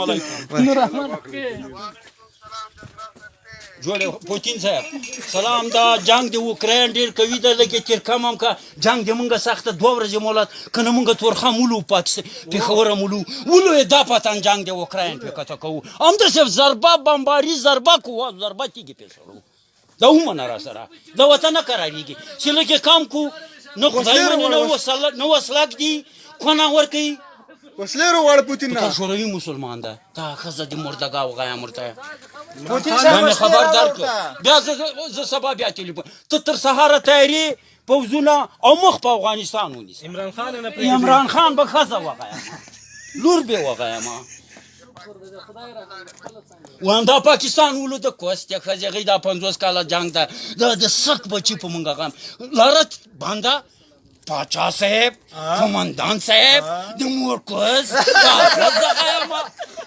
علیکم جوړه پوتین صاحب سلام دا جنگ د اوکراین ډیر کوي د لګي تیر کم هم کا جنگ د مونږه سخته 2 ورځې مولات کنه مونږه تورخه مولو پاکستان په خبره مولو دا پاتان جنگ د اوکراین په کته کو هم د سف ضربه بمباری ضربه کو ضربه کیږي په سره دا هم نه را سره دا وطن قراریږي چې لکه کم کو نو خدای نو وسلک دی کنه ور کوي وسلې وړ پوتین تا شوروي مسلمان ده تا خزه د مردګا وغایا مرته پوتین صاحب خبردار کړ بیا ز سبا بیا ټلیفون ته تر سهار تیاری پوزونه او مخ په افغانستان ونیس عمران خان به خزه وغایا لور به وغایا ما واندا پاکستان ولو د کوسته خزه غي دا 50 کاله جنگ ده د سک بچی په مونږه غم لارت باندې پاچا صاحب کماندان صاحب د مور کوز